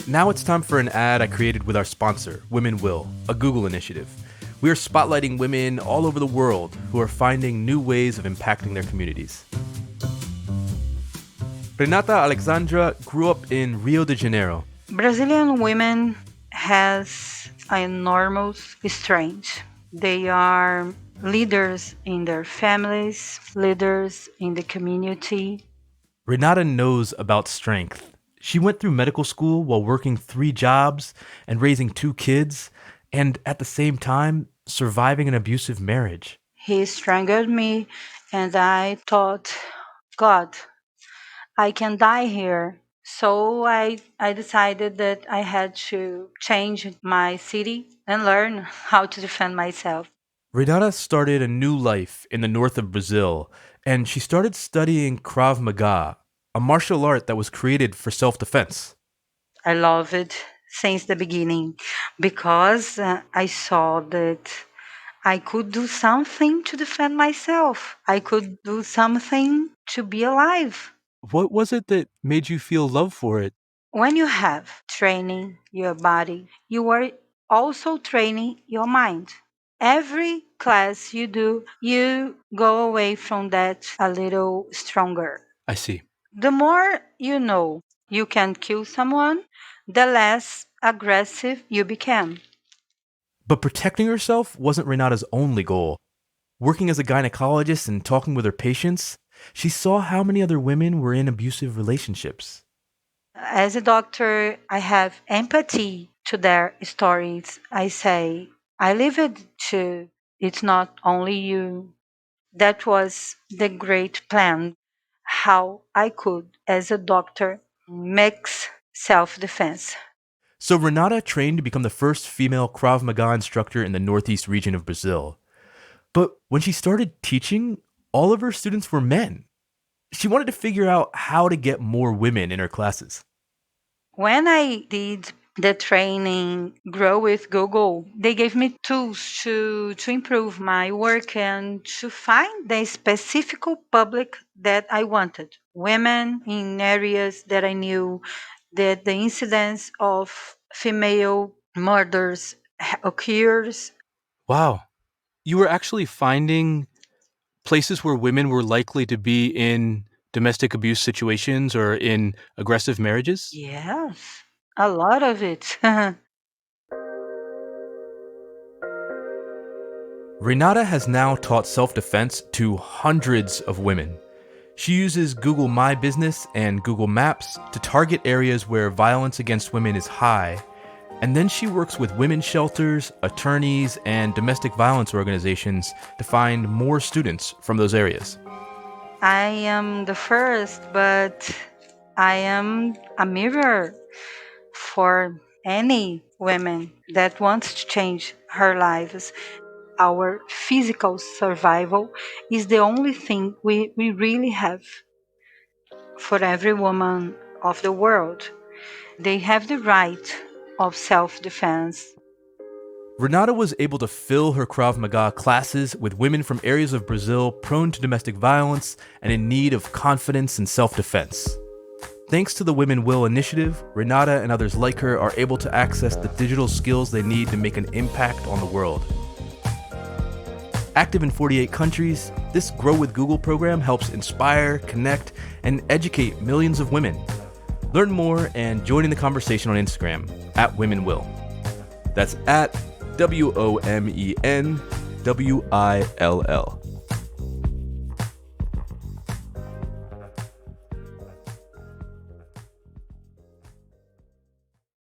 Now it's time for an ad I created with our sponsor, Women Will, a Google initiative. We are spotlighting women all over the world who are finding new ways of impacting their communities. Renata Alexandra grew up in Rio de Janeiro. Brazilian women has enormous strength. They are leaders in their families, leaders in the community. Renata knows about strength. She went through medical school while working 3 jobs and raising 2 kids, and at the same time, surviving an abusive marriage. He strangled me, and I thought, God, I can die here. So I decided that I had to change my city and learn how to defend myself. Renata started a new life in the north of Brazil, and she started studying Krav Maga, a martial art that was created for self defense. I love it since the beginning because I saw that I could do something to defend myself. I could do something to be alive. What was it that made you feel love for it? When you have training your body, you are also training your mind. Every class you do, you go away from that a little stronger. I see. The more you know you can kill someone, the less aggressive you become. But protecting herself wasn't Renata's only goal. Working as a gynecologist and talking with her patients, she saw how many other women were in abusive relationships. As a doctor, I have empathy to their stories. I say, I live it too. It's not only you. That was the great plan, how I could, as a doctor, mix self defense. So Renata trained to become the first female Krav Maga instructor in the northeast region of Brazil. But when she started teaching, all of her students were men. She wanted to figure out how to get more women in her classes. When I did the training Grow with Google, they gave me tools to improve my work and to find the specific public that I wanted. Women in areas that I knew that the incidence of female murders occurs. Wow. You were actually finding places where women were likely to be in domestic abuse situations or in aggressive marriages? Yes, a lot of it. Renata has now taught self defense to hundreds of women. She uses Google My Business and Google Maps to target areas where violence against women is high, and then she works with women's shelters, attorneys, and domestic violence organizations to find more students from those areas. I am the first, but I am a mirror for any women that wants to change her lives. Our physical survival is the only thing we really have for every woman of the world. They have the right of self defense. Renata was able to fill her Krav Maga classes with women from areas of Brazil prone to domestic violence and in need of confidence and self defense. Thanks to the Women Will initiative, Renata and others like her are able to access the digital skills they need to make an impact on the world. Active in 48 countries, this Grow with Google program helps inspire, connect, and educate millions of women. Learn more and join in the conversation on Instagram at Women Will. That's at WOMENWILL.